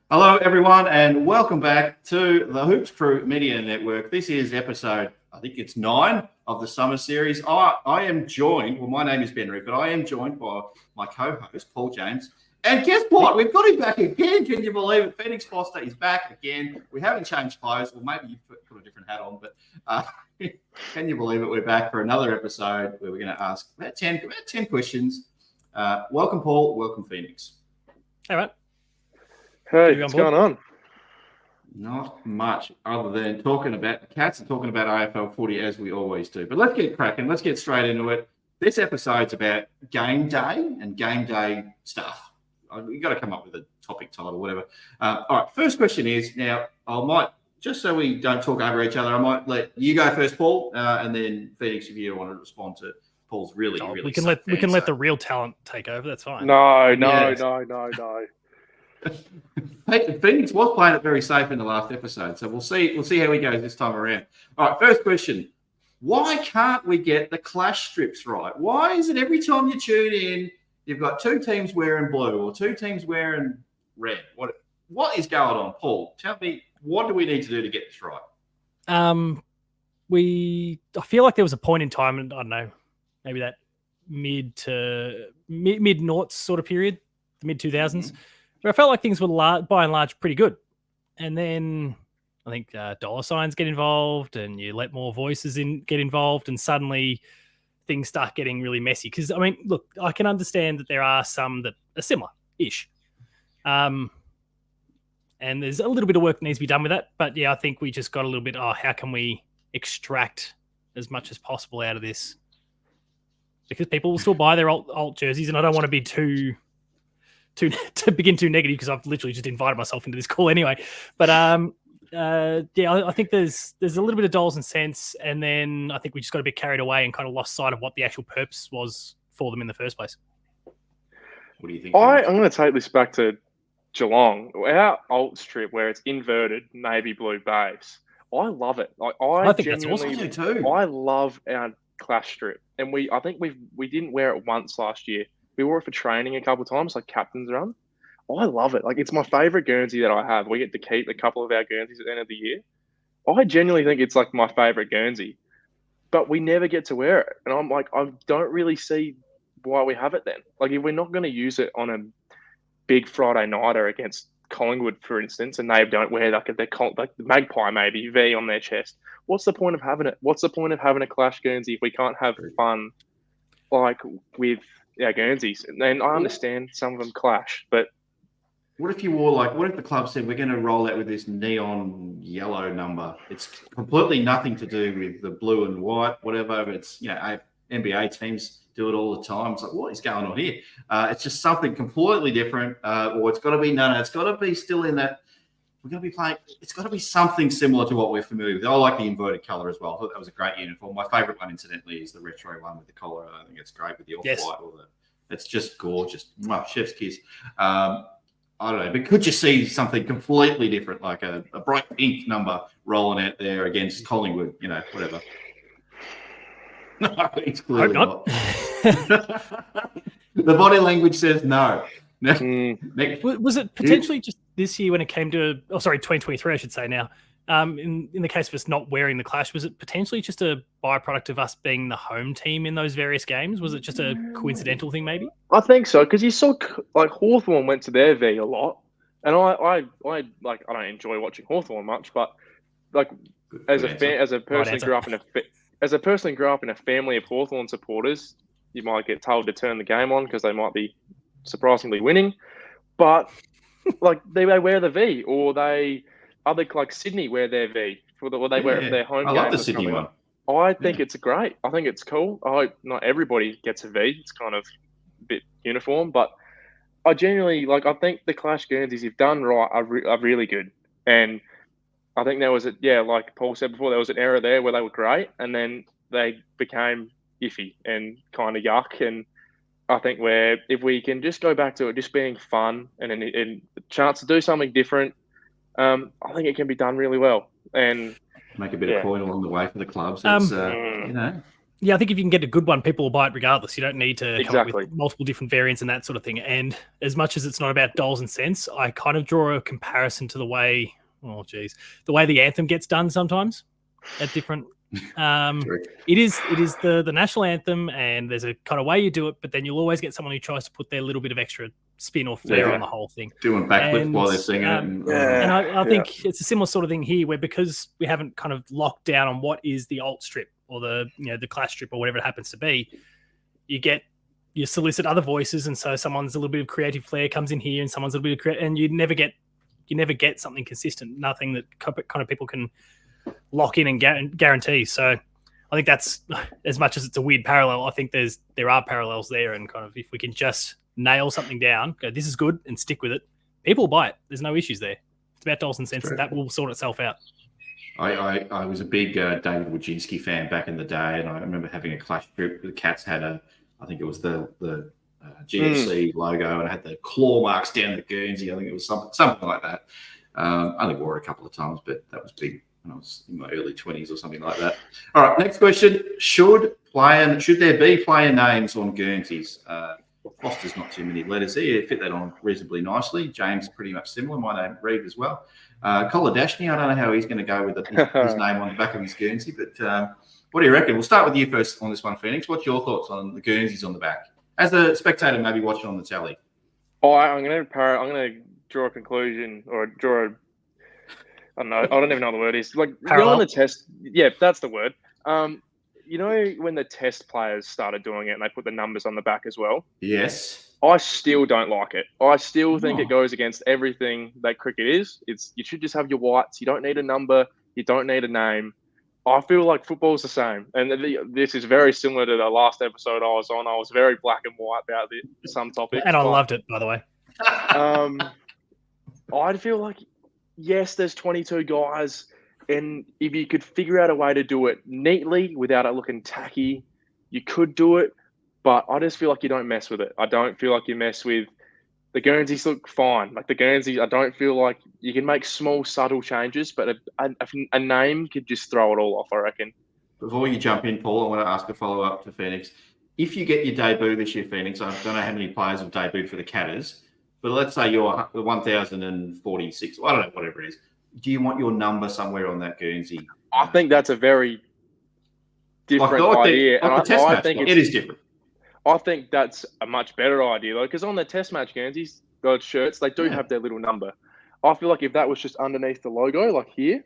Hello, everyone, and welcome back to the Hoops Crew Media Network. This is episode, I think it's 9 of the summer series. I am joined, my name is Ben Reed, but I am joined by my co-host, Paul James. And guess what? We've got him back again. Can you believe it? Phoenix Foster is back again. We haven't changed clothes. Well, maybe you've put a different hat on, but can you believe it? We're back for another episode where we're going to ask about 10 questions. Welcome, Paul. Welcome, Phoenix. All right. Hey, what's going on? Not much other than talking about the Cats and talking about AFL footy as we always do. But let's get cracking. Let's get straight into it. This episode's about game day and game day stuff. You've got to come up with a topic title or whatever. All right, first question is, now I might, just so we don't talk over each other, I might let you go first, Paul, and then Phoenix, if you want to respond to Paul's really we can let the real talent take over. That's fine. No. Phoenix was playing it very safe in the last episode, so we'll see how he goes this time around. All right, first question. Why can't we get the clash strips right? Why is it every time you tune in, you've got two teams wearing blue or two teams wearing red? What is going on, Paul? Tell me, what do we need to do to get this right? I feel like there was a point in time, and I don't know, maybe that mid noughts sort of period, the mid 2000s. But I felt like things were by and large pretty good. And then I think dollar signs get involved and you let more voices get involved and suddenly things start getting really messy. Because, I mean, look, I can understand that there are some that are similar-ish. And there's a little bit of work that needs to be done with that. But, yeah, I think we just got a little bit, how can we extract as much as possible out of this? Because people will still buy their alt jerseys and I don't want to be to begin too negative because I've literally just invited myself into this call anyway. But I think there's a little bit of dollars and cents, and then I think we just got a bit carried away and kind of lost sight of what the actual purpose was for them in the first place. What do you think? I'm going to take this back to Geelong. Our alt strip where it's inverted navy blue base. I love it. I think that's awesome too. I love our clash strip, and I think we didn't wear it once last year. We wore it for training a couple of times, like captain's run. I love it. Like, it's my favourite Guernsey that I have. We get to keep a couple of our Guernseys at the end of the year. I genuinely think it's like my favourite Guernsey, but we never get to wear it. And I'm like, I don't really see why we have it then. Like, if we're not going to use it on a big Friday nighter against Collingwood, for instance, and they don't wear like the Magpie maybe V on their chest, what's the point of having it? What's the point of having a clash Guernsey if we can't have fun like with our Guernseys? And I understand some of them clash, but what if the club said we're going to roll out with this neon yellow number? It's completely nothing to do with the blue and white, whatever. It's, NBA teams do it all the time. It's like, what is going on here? It's just something completely different, or it's got to be it's got to be still in that. We're going to be playing. It's got to be something similar to what we're familiar with. I like the inverted color as well. I thought that was a great uniform. My favorite one, incidentally, is the retro one with the collar. I think it's great with the off-white. It's just gorgeous. Chef's kiss. I don't know, but could you see something completely different, like a bright pink number rolling out there against Collingwood? Whatever. No, it's clearly not. The body language says no. Was it potentially just this year when it came to, 2023, I should say now, in the case of us not wearing the clash, was it potentially just a byproduct of us being the home team in those various games? Was it just a coincidental thing maybe? I think so, because you saw like Hawthorn went to their V a lot, and I don't enjoy watching Hawthorn much, but like as a person who grew up in a family of Hawthorn supporters, you might get told to turn the game on because they might be surprisingly winning, but like they wear the V, or like Sydney wear their V they wear it for their home games. I love the Sydney one. I think it's great. I think it's cool. I hope not everybody gets a V. It's kind of a bit uniform, but I genuinely I think the Clash Guernseys, if done right, are really good. And I think there was like Paul said before, there was an era there where they were great, and then they became iffy and kind of yuck. And I think if we can just go back to it just being fun and a chance to do something different, I think it can be done really well. And make a bit of coin along the way for the clubs. It's, Yeah, I think if you can get a good one, people will buy it regardless. You don't need to come up Exactly. with multiple different variants and that sort of thing. And as much as it's not about dollars and cents, I kind of draw a comparison to the way, the way the anthem gets done sometimes at different. It is the national anthem, and there's a kind of way you do it, but then you'll always get someone who tries to put their little bit of extra spin or flair on the whole thing, doing backflips while they're singing it. And I think it's a similar sort of thing here, where because we haven't kind of locked down on what is the alt strip or the the clash strip or whatever it happens to be, you solicit other voices, and so someone's a little bit of creative flair comes in here, and someone's a little bit of and you never get something consistent, nothing that kind of people can lock in and guarantee. So I think that's, as much as it's a weird parallel, I think there are parallels there, and kind of if we can just nail something down, go, this is good, and stick with it, people will buy it. There's no issues there. It's about dollars and cents, and that will sort itself out. I was a big David Wojcinski fan back in the day, and I remember having a clash strip. The Cats had I think it was the GFC logo, and it had the claw marks down the Guernsey. I think it was something like that. I only wore it a couple of times, but that was big when I was in my early 20s or something like that. All right, next question. Should there be player names on Guernseys? Foster's not too many letters there. You fit that on reasonably nicely. James, pretty much similar. My name, Reed, as well. Koladashny, I don't know how he's going to go with his name on the back of his Guernsey, but what do you reckon? We'll start with you first on this one, Phoenix. What's your thoughts on the Guernseys on the back? As a spectator, maybe watching on the telly. I'm going to draw a conclusion, or draw I don't know. I don't even know what the word is. Like, on the test. Yeah, that's the word. When the test players started doing it and they put the numbers on the back as well? Yes. I still don't like it. I still think it goes against everything that cricket is. You should just have your whites. You don't need a number. You don't need a name. I feel like football's the same. And this is very similar to the last episode I was on. I was very black and white about some topics. And I loved it, by the way. I'd feel like, yes, there's 22 guys, and if you could figure out a way to do it neatly without it looking tacky, you could do it. But I just feel like you don't mess with it. I don't feel like you mess with the Guernseys. Look fine. Like the Guernseys, I don't feel like you can make small, subtle changes, but a name could just throw it all off, I reckon. Before you jump in, Paul, I want to ask a follow-up to Phoenix. If you get your debut this year, Phoenix, I don't know how many players have debuted for the Catters, but let's say you're 1,046, I don't know, whatever it is. Do you want your number somewhere on that Guernsey? I think that's a very different idea. I think it is different. I think that's a much better idea, though, because on the Test match Guernseys, those shirts, they do have their little number. I feel like if that was just underneath the logo, like here,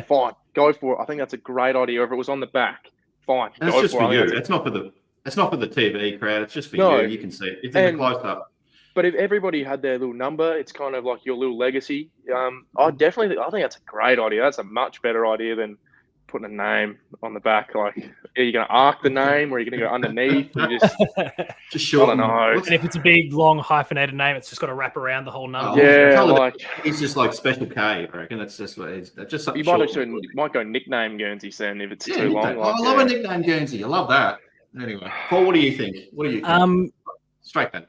fine, go for it. I think that's a great idea. If it was on the back, fine. And it's just for you. It's not for the TV crowd. It's just for you. You can see it. If they're close up. But if everybody had their little number, it's kind of like your little legacy. I think that's a great idea. That's a much better idea than putting a name on the back. Like, are you going to arc the name, or are you going to go underneath? You just short. I don't know. And if it's a big, long, hyphenated name, it's just got to wrap around the whole number. It's just like Special K, I reckon. That's just what it's just something. You might go nickname Guernsey then if it's too long. I love a nickname Guernsey. I love that. Anyway, Paul, what do you think? Straight that.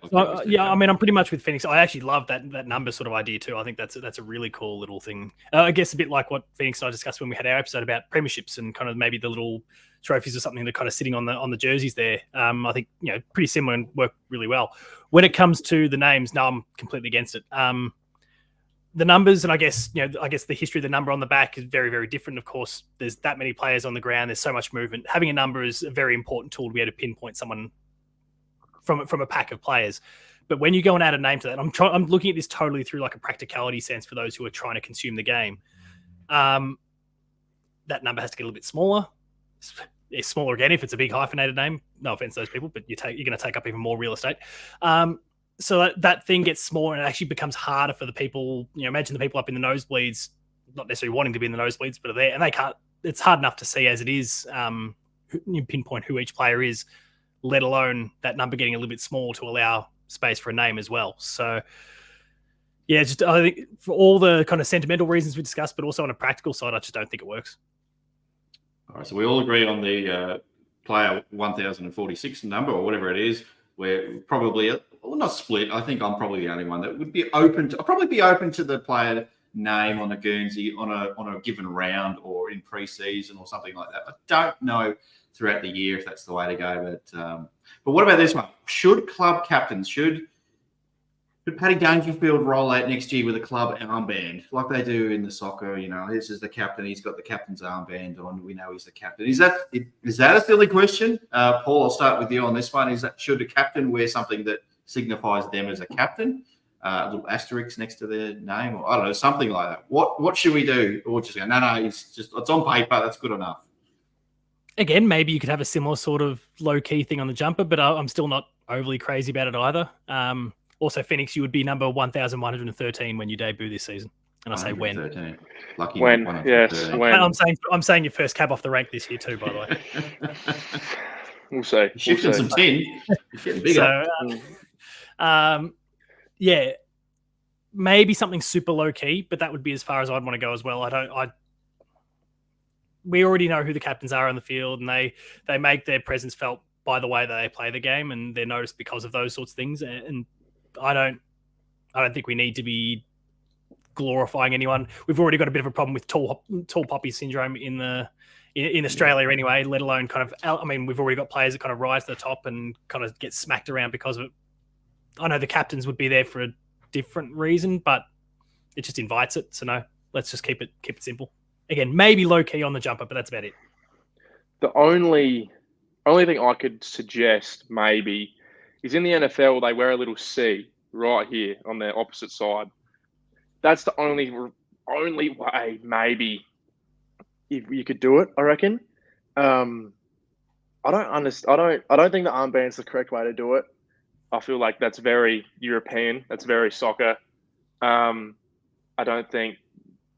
I'm pretty much with Phoenix. I actually love that number sort of idea too. I think that's a really cool little thing. I guess a bit like what Phoenix and I discussed when we had our episode about premierships and kind of maybe the little trophies or something that are kind of sitting on the jerseys there. I think pretty similar and work really well. When it comes to the names, no, I'm completely against it. The numbers, and I guess the history of the number on the back is very, very different. Of course, there's that many players on the ground. There's so much movement. Having a number is a very important tool to be able to pinpoint someone from a pack of players. But when you go and add a name to that, I'm looking at this totally through like a practicality sense for those who are trying to consume the game. That number has to get a little bit smaller. It's smaller again if it's a big hyphenated name. No offense to those people, but you're going to take up even more real estate. So that thing gets smaller, and it actually becomes harder for the people. Imagine the people up in the nosebleeds, not necessarily wanting to be in the nosebleeds, but are there, and they can't. It's hard enough to see as it is. You pinpoint who each player is, let alone that number getting a little bit small to allow space for a name as well. So, yeah, I think for all the kind of sentimental reasons we discussed, but also on a practical side, I just don't think it works. All right, so we all agree on the player 1046 number or whatever it is. We're probably not split. I think I'm probably the only one that would be open to. I'll probably be open to the player name on a Guernsey on a given round or in pre-season or something like that. I don't know throughout the year if that's the way to go. But what about this one? Should club captains should Paddy Dangerfield roll out next year with a club armband like they do in the soccer? You know, this is the captain. He's got the captain's armband on. We know he's the captain. Is that a silly question? Paul, I'll start with you on this one. Should a captain wear something that signifies them as a captain? A little asterisk next to their name, or I don't know, something like that. What should we do? Or just go, no, it's on paper. That's good enough. Again, maybe you could have a similar sort of low-key thing on the jumper, but I'm still not overly crazy about it either. Also, Phoenix, you would be number 1,113 when you debut this season. And I say when. Lucky when, yes. When. I'm saying your first cab off the rank this year too, by the way. We'll see. Shifting some tin. It's getting bigger. So, yeah, maybe something super low-key, but that would be as far as I'd want to go as well. We already know who the captains are on the field, and they make their presence felt by the way that they play the game, and they're noticed because of those sorts of things. And I don't think we need to be glorifying anyone. We've already got a bit of a problem with tall poppy syndrome in Australia anyway, let alone we've already got players that kind of rise to the top and kind of get smacked around because of it. I know the captains would be there for a different reason, but it just invites it. So no, let's just keep it simple. Again, maybe low key on the jumper, but that's about it. The only thing I could suggest maybe is in the NFL they wear a little C right here on their opposite side. That's the only way maybe if you could do it. I reckon. I don't think the armband's the correct way to do it. I feel like that's very European. That's very soccer. I don't think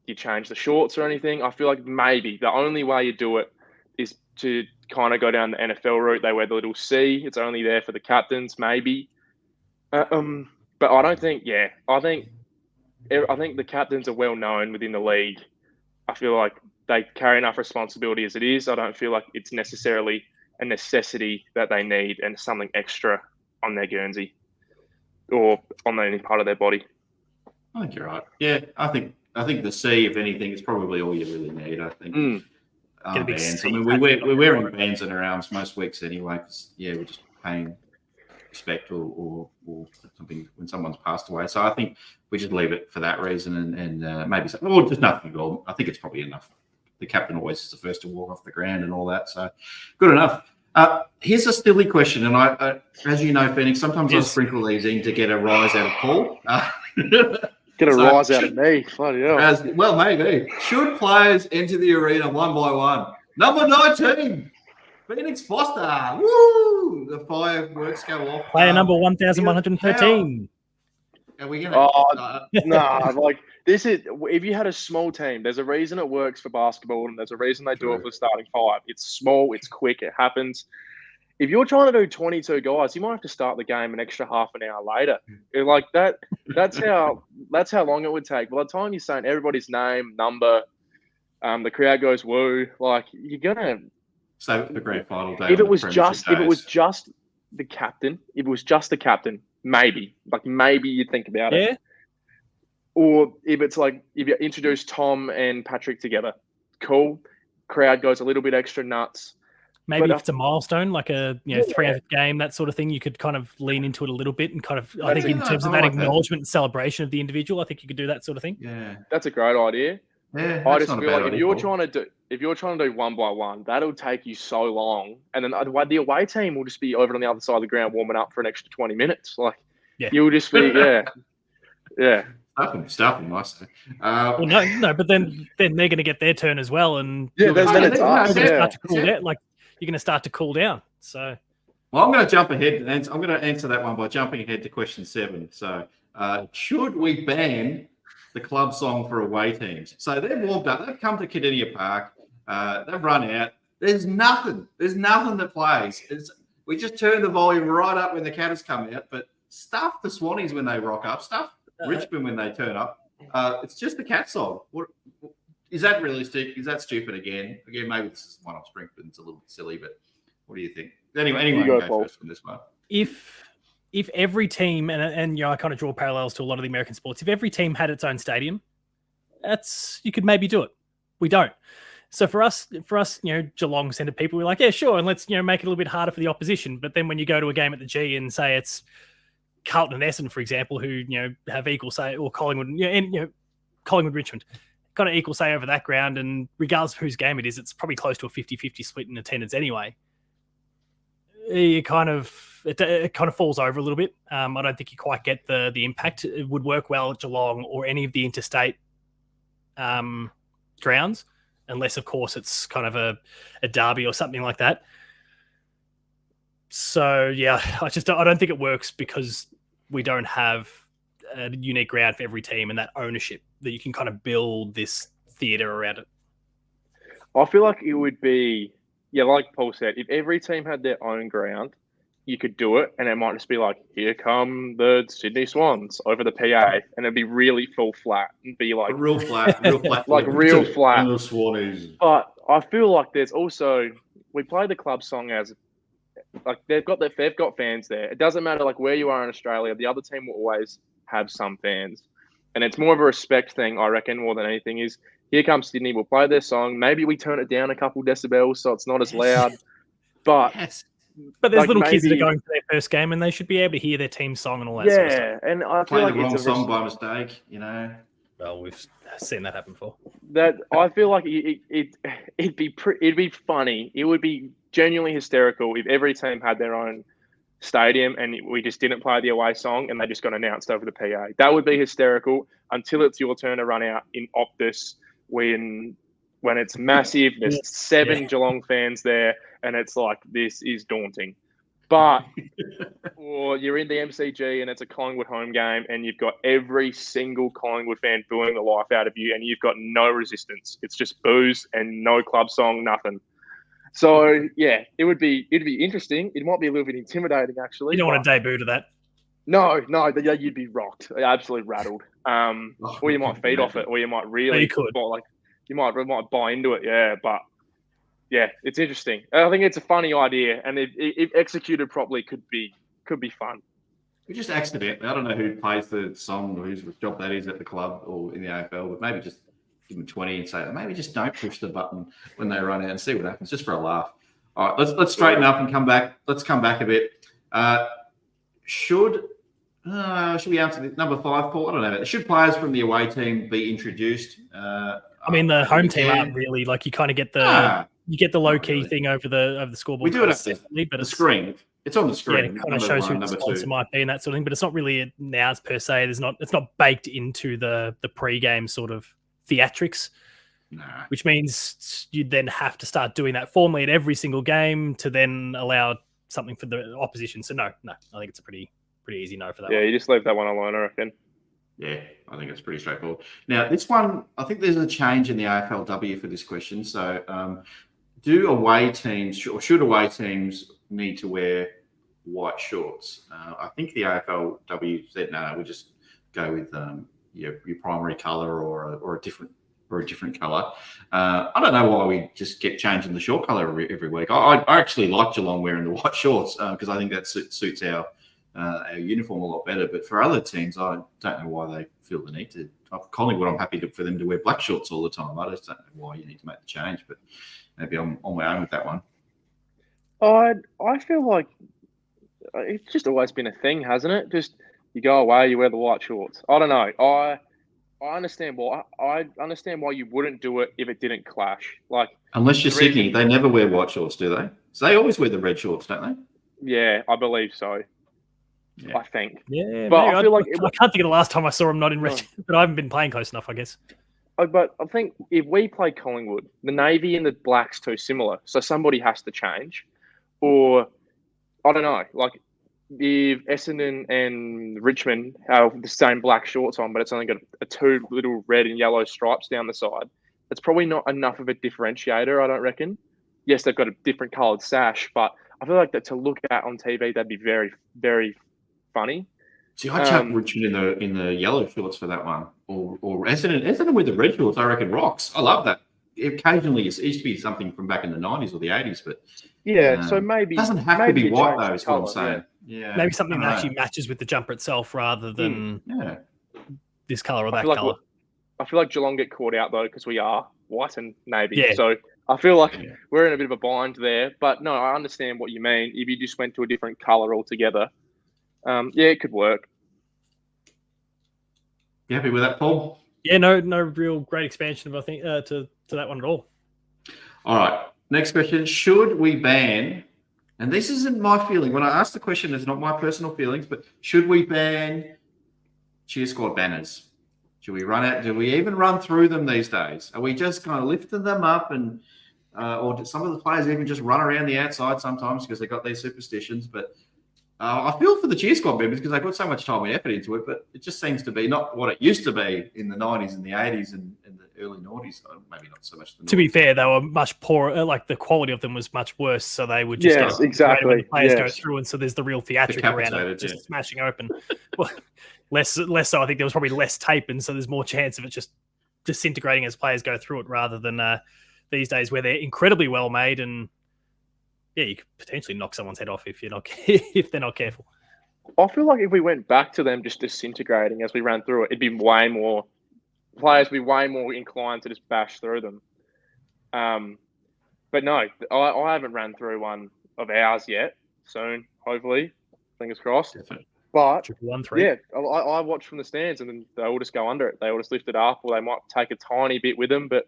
you change the shorts or anything. I feel like maybe the only way you do it is to kind of go down the NFL route. They wear the little C. It's only there for the captains, maybe. But I don't think. Yeah, I think the captains are well known within the league. I feel like they carry enough responsibility as it is. I don't feel like it's necessarily a necessity that they need and something extra on their Guernsey or on any part of their body. I think you're right. Yeah, I think the C, if anything, is probably all you really need. I think bands. I mean, we're wearing bands on our arms most weeks anyway. Because we're just paying respect or something when someone's passed away. So I think we just leave it for that reason and maybe something, or just nothing at all. I think it's probably enough. The captain always is the first to walk off the ground and all that. So good enough. Here's a silly question, and I as you know, Phoenix, sometimes I sprinkle these in to get a rise out of Paul. Get a rise out of me. Bloody hell. Well, maybe. Should players enter the arena one by one? Number 19, Phoenix Foster. Woo! The fireworks go off. Player number 1,113. Are we going to... like this is, if you had a small team, there's a reason it works for basketball and there's a reason they do it for the starting five. It's small, it's quick, it happens. If you're trying to do 22 guys, you might have to start the game an extra half an hour later. Like that. That's how long it would take. By the time you're saying everybody's name, number, the crowd goes woo. Like you're gonna save the grand final day. If it was just the captain, maybe you'd think about it. Or if it's like if you introduce Tom and Patrick together, cool. Crowd goes a little bit extra nuts. Maybe if it's a milestone, like a 300th game, that sort of thing, you could kind of lean into it a little bit and kind of, I think in terms of that acknowledgement and celebration of the individual, I think you could do that sort of thing. Yeah, that's a great idea. Yeah, I just feel like if you're trying to do one by one, that'll take you so long, and then the away team will just be over on the other side of the ground warming up for an extra 20 minutes. Like you'll just be yeah. Stuffing, I say. Well, no, but then they're going to get their turn as well, and then it's start to cool down. Like you're going to start to cool down. So, well, I'm going to jump ahead, and I'm going to answer that one by jumping ahead to question 7. So, should we ban the club song for away teams? So they've warmed up. They've come to Cardinia Park. They've run out. There's nothing that plays. We just turn the volume right up when the Cats come out, but stuff the Swannies when they rock up, stuff Richmond when they turn up. It's just the Cat song. What is that realistic? Is that stupid again? Again, maybe this is one I'm sprinkling. It's a little bit silly, but what do you think? Anyway, go first on this one. If every team, and I kind of draw parallels to a lot of the American sports, if every team had its own stadium, you could maybe do it. We don't. So for us, Geelong centre people, we're like, yeah, sure, and let's make it a little bit harder for the opposition. But then when you go to a game at the G and say it's Carlton and Essendon, for example, who have equal say, or Collingwood, Collingwood Richmond, kind of equal say over that ground, and regardless of whose game it is, it's probably close to a 50-50 split in attendance anyway. It kind of falls over a little bit. I don't think you quite get the impact. It would work well at Geelong or any of the interstate grounds, unless of course it's kind of a derby or something like that. So yeah, I don't think it works because we don't have a unique ground for every team and that ownership that you can kind of build this theatre around it. I feel like it would be, like Paul said, if every team had their own ground, you could do it, and it might just be like, here come the Sydney Swans over the PA, and it'd be really full flat and be like real flat, like real flat. The Swannies. But I feel like there's also, we play the club song as like they've got fans there. It doesn't matter like where you are in Australia, the other team will always have some fans, and it's more of a respect thing, I reckon, more than anything. Is here comes Sydney, we'll play their song. Maybe we turn it down a couple decibels so it's not as loud, but. Yes. But there's little kids that are going for their first game, and they should be able to hear their team song and all that sort of stuff. And I feel Play like the wrong it's song by mistake, Well, we've seen that happen before. That I feel like it'd be funny. It would be genuinely hysterical if every team had their own stadium and we just didn't play the away song and they just got announced over the PA. That would be hysterical until it's your turn to run out in Optus when it's massive. There's 7 Geelong fans there, and it's like, this is daunting. But or you're in the MCG and it's a Collingwood home game and you've got every single Collingwood fan booing the life out of you and you've got no resistance. It's just boos and no club song, nothing. So it'd be interesting. It might be a little bit intimidating, actually. You don't want to debut to that. No, you'd be rocked, absolutely rattled. Or you might feed off it, or you might really you could. You might buy into it, but it's interesting. I think it's a funny idea, and if executed properly, could be fun. We just accidentally, I don't know who plays the song or whose job that is at the club or in the AFL, but maybe just give them 20 and say, maybe just don't push the button when they run out and see what happens, just for a laugh. All right, let's straighten up and come back. Let's come back a bit. Should we answer number 5, Paul? I don't know. Should players from the away team be introduced? I mean, the home team aren't really like, you kind of get the low key thing over the scoreboard. We do it definitely, but the screen. It's on the screen. Yeah, it kind of shows who the sponsor might be and that sort of thing. But it's not really nows per se. It's not baked into the pre-game sort of theatrics. Nah. Which means you'd then have to start doing that formally at every single game to then allow something for the opposition. So no, I think it's a pretty easy no for that. Yeah, one. You just leave that one alone, I reckon. Yeah, I think it's pretty straightforward. Now, this one, I think there's a change in the AFLW for this question. So, do away teams or should away teams need to wear white shorts? I think the AFLW said no. We just go with your primary colour or a different colour. I don't know why we just get changing the short colour every week. I actually like Geelong wearing the white shorts because I think that suits our uniform a lot better. But for other teams, I don't know why they feel the need to. Collingwood, I'm happy for them to wear black shorts all the time. I just don't know why you need to make the change, but maybe I'm on my own with that one. I feel like it's just always been a thing, hasn't it? Just you go away, you wear the white shorts. I don't know. I understand why. I understand why you wouldn't do it if it didn't clash. Like unless you're Sydney, they never wear white shorts, do they? So they always wear the red shorts, don't they? Yeah, I believe so. Yeah. I think. Yeah, but I feel like I can't think of the last time I saw him not in red, but I haven't been playing close enough, I guess. But I think if we play Collingwood, the navy and the black's too similar, so somebody has to change. Or I don't know, like if Essendon and Richmond have the same black shorts on, but it's only got a 2 little red and yellow stripes down the side, it's probably not enough of a differentiator, I don't reckon. Yes, they've got a different coloured sash, but I feel like that to look at on TV, that'd be very, very funny. See, I chuck Richmond in the yellow shorts for that one, or Essendon with the red shorts. I reckon rocks. I love that. Occasionally, it used to be something from back in the 90s or the 80s, but so maybe it doesn't have to be white though. Is what I'm saying. Yeah, maybe something that actually matches with the jumper itself rather than this color or that color. I feel like Geelong get caught out though because we are whiten maybe. Yeah. So I feel like Yeah. we're in a bit of a bind there. But no, I understand what you mean. If you just went to a different colour altogether, yeah, it could work. You happy with that, Paul? Yeah, no real great expansion, I think, to that one at all. All right. Next question. Should we ban, and this isn't my feeling, when I asked the question, it's not my personal feelings, but should we ban cheer squad banners? Should we run out? Do we even run through them these days? Are we just kind of lifting them up and, or do some of the players even just run around the outside sometimes because they got these superstitions? But I feel for the cheer squad members because they put so much time and effort into it, but it just seems to be not what it used to be in the 90s and the 80s and the early 90s. Maybe not so much. To be fair, they were much poorer. Like the quality of them was much worse, so they would just Yes, get exactly. when the players go Yes. through, and so there's the real theatric around it, just smashing open. Well, less so. I think there was probably less tape, and so there's more chance of it just disintegrating as players go through it, rather than these days where they're incredibly well made, and yeah, you could potentially knock someone's head off if you're not if they're not careful. I feel like if we went back to them just disintegrating as we ran through it, it'd be way more players would be way more inclined to just bash through them. But no, I haven't ran through one of ours yet. Soon, hopefully, fingers crossed. Definitely. But 1-3. yeah, I watch from the stands, and then they all just go under it. They all just lift it up, or they might take a tiny bit with them. But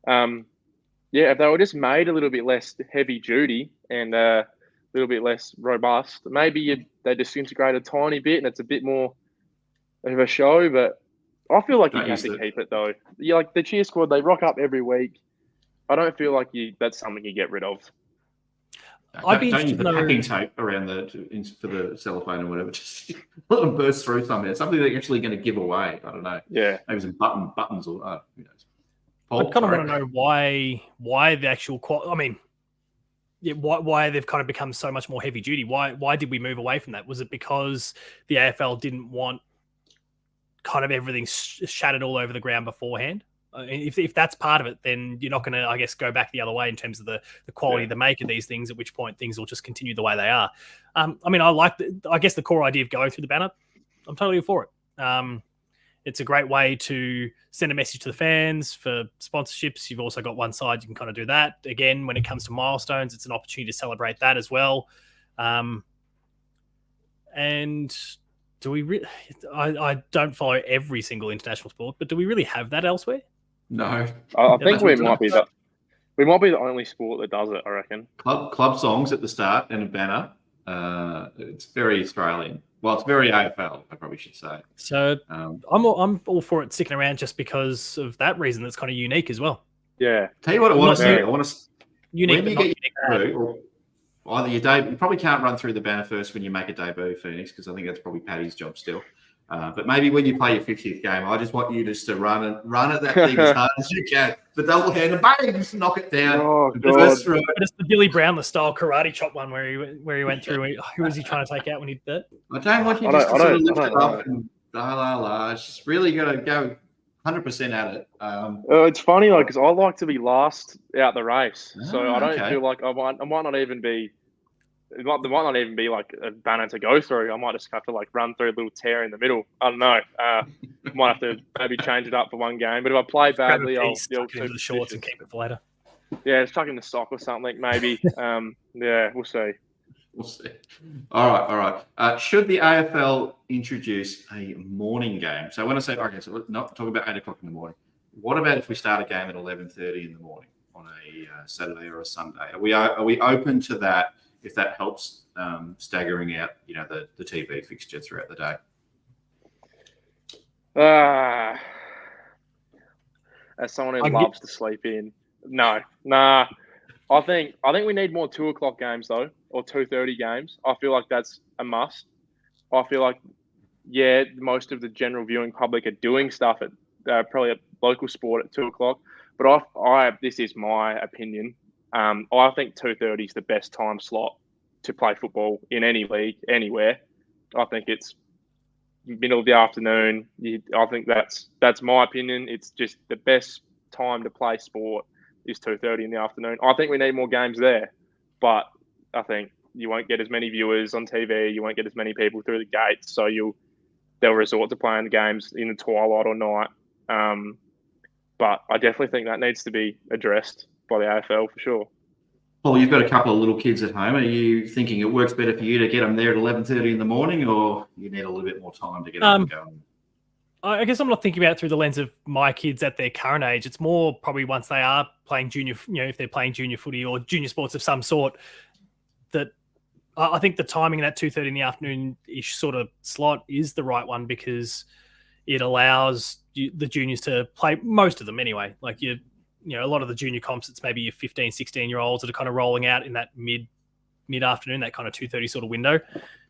yeah, if they were just made a little bit less heavy duty and a little bit less robust, maybe they disintegrate a tiny bit, and it's a bit more of a show. But I feel like you have to keep it though. Yeah, like the cheer squad, they rock up every week. I don't feel like that's something you get rid of. Don't use the packing tape around for the cellophane or whatever. Just let them burst through something. It's something that you're actually going to give away. I don't know. Yeah, maybe some buttons or who knows. Paul, I kind of want to know why the actual. I mean, yeah, why they've kind of become so much more heavy duty. Why did we move away from that? Was it because the AFL didn't want kind of everything shattered all over the ground beforehand? If that's part of it, then you're not going to, I guess, go back the other way in terms of the quality of the make of these things, at which point things will just continue the way they are. I mean, I guess the core idea of going through the banner, I'm totally for it. It's a great way to send a message to the fans for sponsorships. You've also got one side, you can kind of do that. Again, when it comes to milestones, it's an opportunity to celebrate that as well. And do we I don't follow every single international sport, but do we really have that elsewhere? No, I think we might be the only sport that does it. I reckon club songs at the start and a banner. It's very Australian. Well, it's very AFL, I probably should say. So I'm all for it sticking around just because of that reason. That's kind of unique as well. Yeah. Tell you what I want to say. I want to unique. When you get your debut, or either your debut, you probably can't run through the banner first when you make a debut, Phoenix, because I think that's probably Paddy's job still. But maybe when you play your 50th game, I just want you just to run at that thing as hard as you can. The double hand, and bang, just knock it down. Oh, God. But it's the Billy Brown style karate chop one where he went through. Who was he trying to take out when he did that? I don't want you just to sort of lift it up and la. It's just really got to go 100% at it. It's funny though, because I like to be last out the race, so I don't feel like I might not even be. There might not even be like a banner to go through. I might just have to like run through a little tear in the middle. I don't know. Might have to maybe change it up for one game. But if I play badly, I'll feel into the shorts and keep it for later. Yeah, just chuck in the sock or something, maybe. Yeah, we'll see. We'll see. All right. Should the AFL introduce a morning game? So when I say, okay, so let's not talk about 8 o'clock in the morning. What about if we start a game at 11:30 in the morning on a Saturday or a Sunday? Are we open to that? If that helps staggering out, the TV fixture throughout the day. As someone who loves to sleep in, no. I think we need more 2 o'clock games though, or 2:30 games. I feel like that's a must. I feel like, yeah, most of the general viewing public are doing stuff at probably a local sport at 2 o'clock. But this is my opinion. I think 2:30 is the best time slot to play football in any league, anywhere. I think it's middle of the afternoon. I think that's my opinion. It's just the best time to play sport is 2:30 in the afternoon. I think we need more games there, but I think you won't get as many viewers on TV. You won't get as many people through the gates, so they'll resort to playing the games in the twilight or night. But I definitely think that needs to be addressed by the AFL for sure. Paul, you've got a couple of little kids at home. Are you thinking it works better for you to get them there at 11:30 in the morning, or you need a little bit more time to get them going? I guess I'm not thinking about it through the lens of my kids at their current age. It's more probably once they are playing junior, if they're playing junior footy or junior sports of some sort, that I think the timing of that 2:30 in the afternoon-ish sort of slot is the right one, because it allows the juniors to play, most of them anyway. Like a lot of the junior comps, it's maybe your 15, 16-year-olds that are kind of rolling out in that mid-afternoon, that kind of 2:30 sort of window.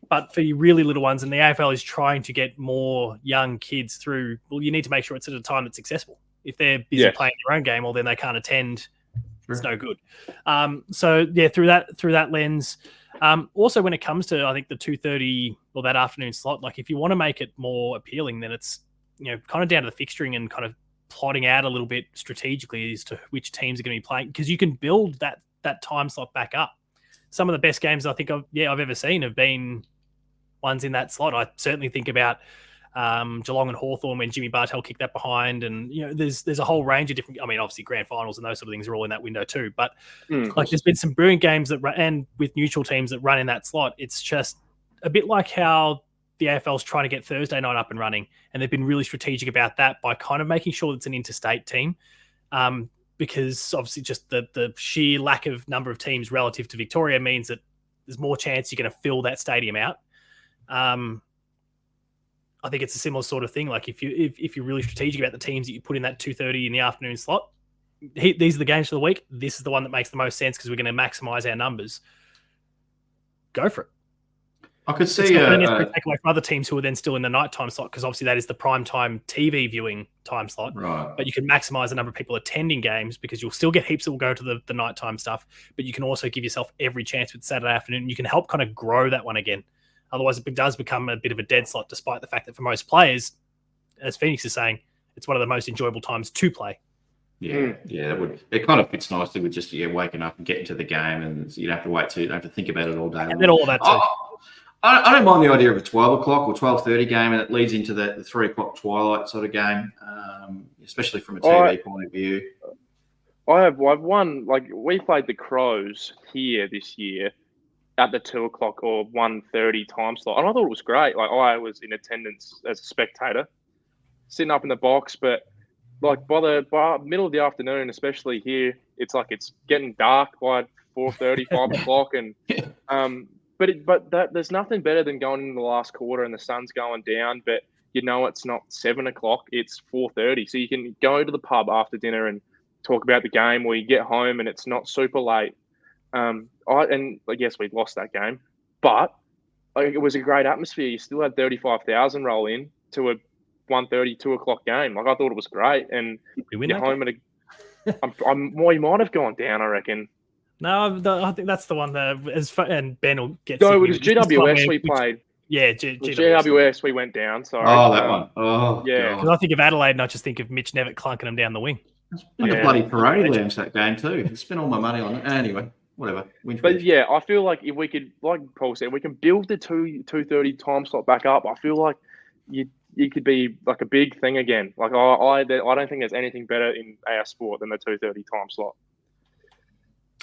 But for your really little ones, and the AFL is trying to get more young kids through, well, you need to make sure it's at a time that's accessible. If they're busy playing their own game, well, then they can't attend. Sure. It's no good. Through that lens. Also, when it comes to, I think, the 2:30 or that afternoon slot, like if you want to make it more appealing, then it's kind of down to the fixturing and kind of plotting out a little bit strategically as to which teams are going to be playing, because you can build that time slot back up. Some of the best games I think I've ever seen have been ones in that slot. I certainly think about Geelong and Hawthorn when Jimmy Bartell kicked that behind, and there's a whole range of different. I mean, obviously grand finals and those sort of things are all in that window too. But like there's been some brilliant games that and with neutral teams that run in that slot. It's just a bit like how the AFL's trying to get Thursday night up and running, and they've been really strategic about that by kind of making sure it's an interstate team. Because obviously just the sheer lack of number of teams relative to Victoria means that there's more chance you're going to fill that stadium out. I think it's a similar sort of thing. Like if you're really strategic about the teams that you put in that 2:30 in the afternoon slot, these are the games for the week. This is the one that makes the most sense because we're going to maximize our numbers. Go for it. I could see take away from other teams who are then still in the nighttime slot, because obviously that is the prime time TV viewing time slot. Right. But you can maximize the number of people attending games, because you'll still get heaps that will go to the nighttime stuff. But you can also give yourself every chance with Saturday afternoon. You can help kind of grow that one again. Otherwise, it does become a bit of a dead slot, despite the fact that for most players, as Phoenix is saying, it's one of the most enjoyable times to play. Yeah, it kind of fits nicely with just waking up and getting to the game, and you don't have to wait you don't have to think about it all day. And then all of that too. I don't mind the idea of a 12 o'clock or 12:30 game, and it leads into the 3 o'clock twilight sort of game, especially from a TV point of view. I've won, like we played the Crows here this year at the 2 o'clock or 1:30 time slot, and I thought it was great. Like I was in attendance as a spectator, sitting up in the box, but like by middle of the afternoon, especially here, it's like it's getting dark by 4:30, 5 o'clock, and But there's nothing better than going in the last quarter and the sun's going down, but it's not 7 o'clock, it's 4:30. So you can go to the pub after dinner and talk about the game, or you get home and it's not super late. Yes, we lost that game, but it was a great atmosphere. You still had 35,000 roll in to a 1:30, 2 o'clock game. Like I thought it was great, and we win you're home we might have gone down, I reckon. No, I think that's the one that and Ben will get. No, it was GWS we played. Yeah, GWS we went down. Sorry. Oh, that one. Oh, yeah. Because I think of Adelaide, and I just think of Mitch Nevitt clunking them down the wing. It's been a bloody parade lounge that game too. I spent all my money on it. Anyway, whatever. But yeah, I feel like if we could, like Paul said, we can build the 2:30 time slot back up. I feel like you could be like a big thing again. Like I don't think there's anything better in our sport than the 2:30 time slot.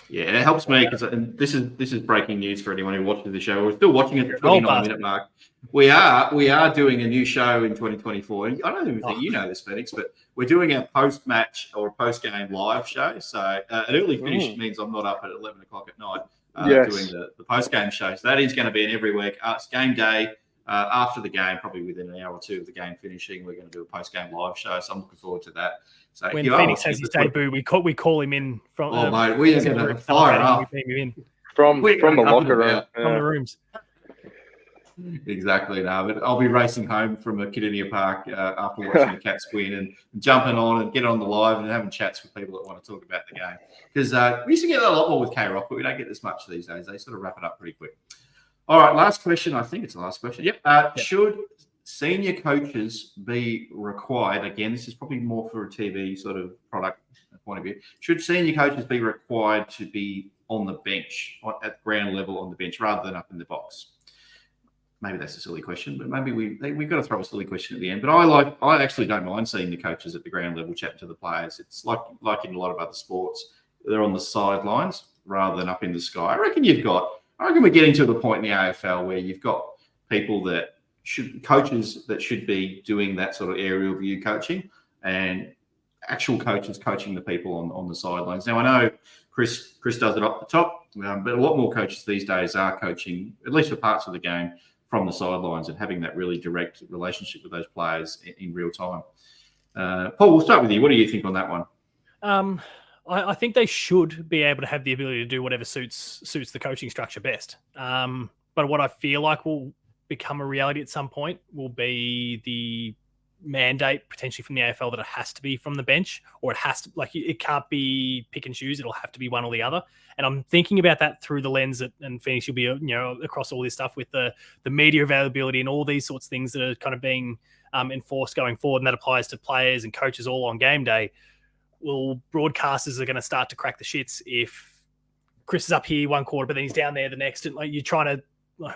Yeah, it helps me because this is breaking news for anyone who watches the show. We're still watching at the 29-minute mark. We are doing a new show in 2024. And I don't even think you know this, Phoenix, but we're doing our post-match or post-game live show. So an early finish means I'm not up at 11 o'clock at night doing the post-game show. So that is going to be an every week. It's game day. After the game, probably within an hour or two of the game finishing, we're going to do a post-game live show. So I'm looking forward to that. So when Phoenix has his debut, we call him in from. Oh mate, we are going to fire up from the locker room, from the rooms. Exactly. No, but I'll be racing home from Kidinia Park after watching the Cats win and jumping on and getting on the live and having chats with people that want to talk about the game. Because we used to get that a lot more with K-Rock, but we don't get this much these days. They sort of wrap it up pretty quick. All right, last question. I think it's the last question. Yep. Should senior coaches be required? Again, this is probably more for a TV sort of product point of view. Should senior coaches be required to be on the bench, at ground level on the bench, rather than up in the box? maybe that's a silly question, but maybe we've got to throw a silly question at the end. But I actually don't mind seeing the coaches at the ground level chat to the players. It's like in a lot of other sports, they're on the sidelines rather than up in the sky. I reckon we're getting to the point in the AFL where you've got people coaches that should be doing that sort of aerial view coaching, and actual coaches coaching the people on the sidelines. Now, I know Chris does it up the top, but a lot more coaches these days are coaching, at least for parts of the game, from the sidelines and having that really direct relationship with those players in real time. Paul, we'll start with you. What do you think on that one? I think they should be able to have the ability to do whatever suits the coaching structure best. But what I feel like will become a reality at some point will be the mandate potentially from the AFL that it has to be from the bench, or it can't be pick and choose. It'll have to be one or the other. And I'm thinking about that through the lens and Phoenix, you'll be, across all this stuff with the media availability and all these sorts of things that are kind of being enforced going forward. And that applies to players and coaches all on game day. Well, broadcasters are going to start to crack the shits if Chris is up here one quarter, but then he's down there the next. And like, you're trying to,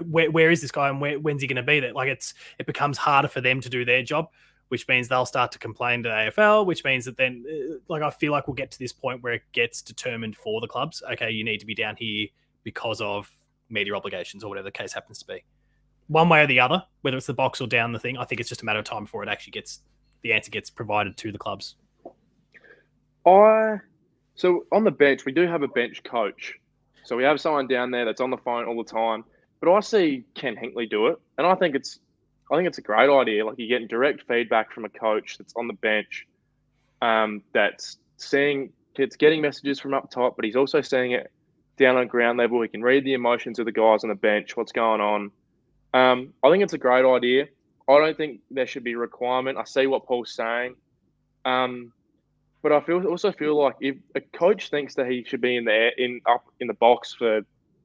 where is this guy and when's he going to be there? Like it becomes harder for them to do their job, which means they'll start to complain to AFL, which means that then, I feel like we'll get to this point where it gets determined for the clubs. Okay, you need to be down here because of media obligations or whatever the case happens to be. One way or the other, whether it's the box or down the thing, I think it's just a matter of time before the answer gets provided to the clubs. So on the bench, we do have a bench coach. So we have someone down there that's on the phone all the time. But I see Ken Hinkley do it, and I think it's a great idea. Like, you're getting direct feedback from a coach that's on the bench, that's getting messages from up top, but he's also seeing it down on ground level. He can read the emotions of the guys on the bench, what's going on. I think it's a great idea. I don't think there should be a requirement. I see what Paul's saying. But I also feel like if a coach thinks that he should be up in the box for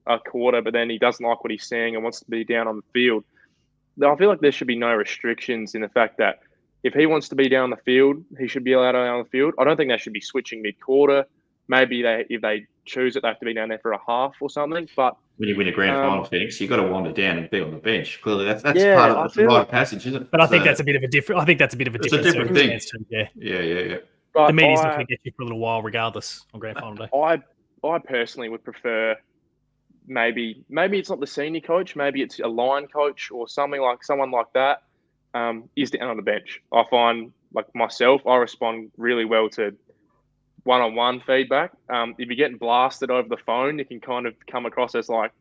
a quarter, but then he doesn't like what he's seeing and wants to be down on the field, I feel like there should be no restrictions in the fact that if he wants to be down on the field, he should be allowed down on the field. I don't think they should be switching mid-quarter. Maybe if they choose it, they have to be down there for a half or something. But when you win a grand final, Phoenix, you've got to wander down and be on the bench. Clearly, that's part of the rite of passage, isn't it? But I think that's a bit of a different. I think that's a bit of a different thing. Too. Yeah. But the media's not going to get you for a little while, regardless, on grand final day. I personally would prefer maybe it's not the senior coach, maybe it's a line coach or someone like that is down on the bench. I find, like myself, I respond really well to one-on-one feedback. If you're getting blasted over the phone, you can kind of come across as like,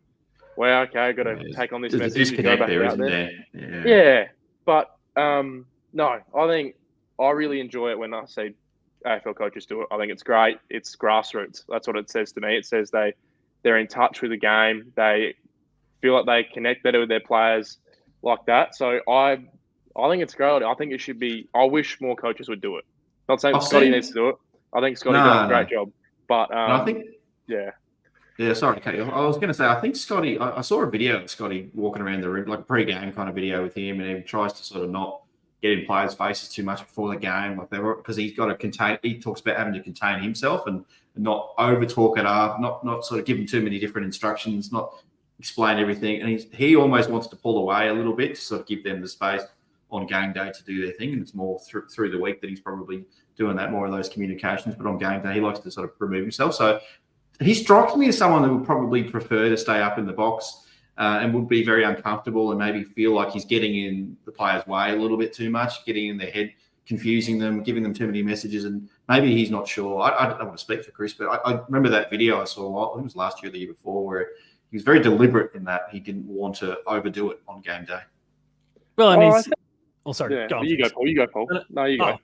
well, okay, I've got to take on this message and go back out there. Yeah. But no, I really enjoy it when I see AFL coaches do it. I think it's great. It's grassroots. That's what it says to me. It says they're in touch with the game. They feel like they connect better with their players like that. So I think it's great. I think it should be. I wish more coaches would do it. Not saying Scotty needs to do it. I think Scotty does a great job. But I think, yeah. Yeah, sorry, Katie. I was going to say, I think Scotty. I saw a video of Scotty walking around the room, like a pre-game kind of video with him, and he tries to sort of not get in players' faces too much before the game, like because he's got to contain. He talks about having to contain himself and not over talk it up, not sort of give him too many different instructions, not explain everything. And he almost wants to pull away a little bit to sort of give them the space on game day to do their thing. And it's more through the week that he's probably doing that, more of those communications. But on game day, he likes to sort of remove himself. So he strikes me as someone who would probably prefer to stay up in the box and would be very uncomfortable and maybe feel like he's getting in the players' way a little bit too much, getting in their head, confusing them, giving them too many messages, and maybe he's not sure. I don't want to speak for Chris, but I remember that video I saw, I think it was last year or the year before, where he was very deliberate in that he didn't want to overdo it on game day. Well, I mean, sorry. Yeah, go on, you go, Paul. No, you go.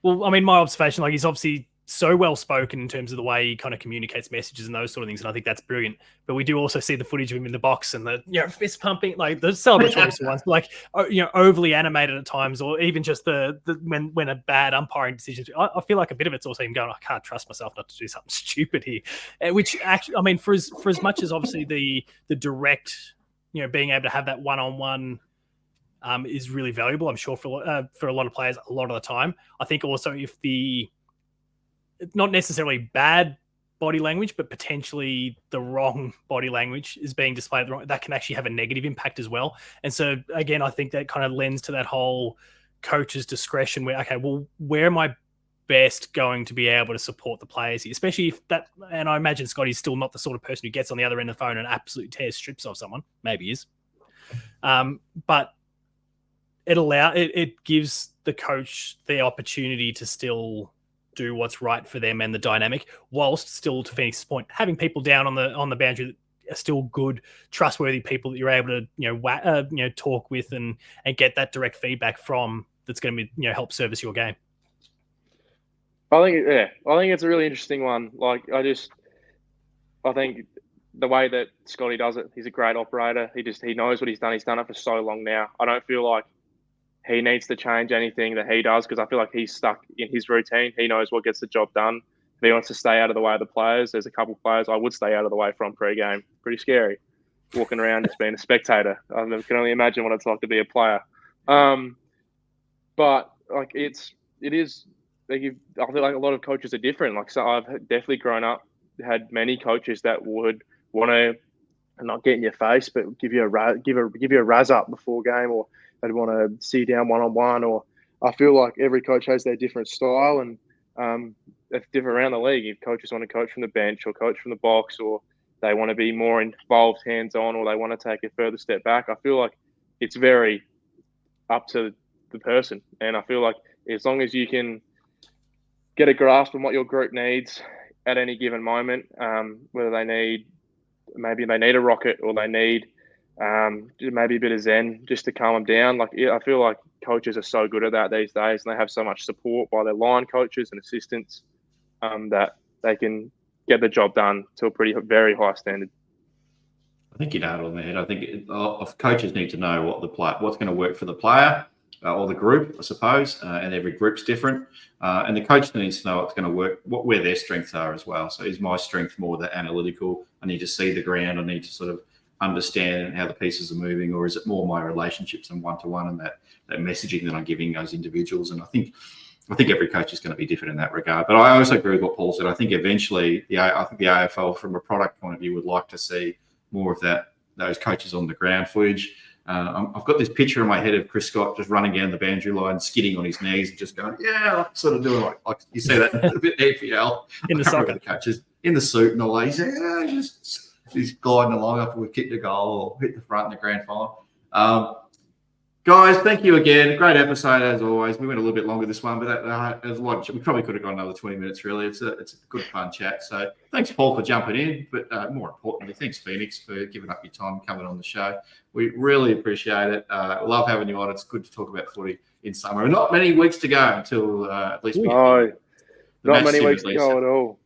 Well, I mean, my observation, like, he's obviously so well spoken in terms of the way he kind of communicates messages and those sort of things, and I think that's brilliant. But we do also see the footage of him in the box and the fist pumping, like the celebratory ones, like overly animated at times, or even just the when a bad umpiring decision. I feel like a bit of it's also him going, I can't trust myself not to do something stupid here, which actually, I mean, for as much as obviously the direct, being able to have that one-on-one is really valuable, I'm sure for a lot of players a lot of the time. I think also if not necessarily bad body language, but potentially the wrong body language is being displayed. That can actually have a negative impact as well. And so, again, I think that kind of lends to that whole coach's discretion where, okay, well, where am I best going to be able to support the players here, especially if that, and I imagine Scotty's still not the sort of person who gets on the other end of the phone and absolutely tears strips off someone. Maybe he is. But it gives the coach the opportunity to still do what's right for them and the dynamic, whilst still, to Phoenix's point, having people down on the boundary that are still good, trustworthy people that you're able to talk with and get that direct feedback from. That's going to be help service your game. I think it's a really interesting one. Like I think the way that Scotty does it, he's a great operator. He knows what he's done. He's done it for so long now. I don't feel like he needs to change anything that he does, because I feel like he's stuck in his routine. He knows what gets the job done. If he wants to stay out of the way of the players, there's a couple of players I would stay out of the way from pre-game. Pretty scary, walking around just being a spectator. I can only imagine what it's like to be a player. But like it is. I feel like a lot of coaches are different. Like, so I've definitely grown up, had many coaches that would want to not get in your face, but give you a razz up before game, or they'd want to sit you down one-on-one. Or I feel like every coach has their different style, and it's different around the league. If coaches want to coach from the bench or coach from the box, or they want to be more involved, hands-on, or they want to take a further step back, I feel like it's very up to the person. And I feel like as long as you can get a grasp on what your group needs at any given moment, whether they need a rocket, or they need maybe a bit of zen just to calm them down. Like, I feel like coaches are so good at that these days, and they have so much support by their line coaches and assistants that they can get the job done to a very high standard. I think you nailed it on the head. I think coaches need to know what's going to work for the player or the group, I suppose, and every group's different. And the coach needs to know what's going to work, where their strengths are as well. So is my strength more the analytical? I need to see the ground. I need to sort of understand how the pieces are moving, or is it more my relationships and one-to-one and that messaging that I'm giving those individuals? And I think every coach is going to be different in that regard. But I also agree with what Paul said. I think eventually the AFL, from a product point of view, would like to see more of those coaches on the ground footage. I've got this picture in my head of Chris Scott just running down the boundary line, skidding on his knees, and just going, yeah, sort of doing like you see that a bit APL in the soccer, the coaches in the suit and all that. He's gliding along after we've kicked a goal or hit the front in the grand final. Guys, thank you again. Great episode as always. We went a little bit longer this one, but there's a lot. We probably could have gone another 20 minutes. Really, it's a good fun chat. So thanks, Paul, for jumping in. But more importantly, thanks, Phoenix, for giving up your time and coming on the show. We really appreciate it. Love having you on. It's good to talk about footy in summer. Not many weeks to go until at least we. Not many weeks to go at all.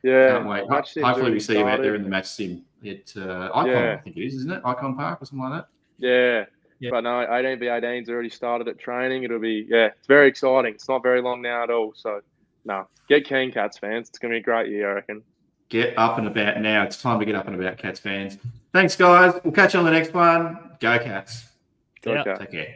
Yeah, can't wait. Hopefully, we see you out there in the match sim at Icon. Yeah. I think it is, isn't it? Icon Park or something like that. Yeah. Yeah. But no, 18v18's already started at training. It'll be, it's very exciting. It's not very long now at all. So, no, get keen, Cats fans. It's going to be a great year, I reckon. Get up and about now. It's time to get up and about, Cats fans. Thanks, guys. We'll catch you on the next one. Go, Cats. Go, Cats. Take care.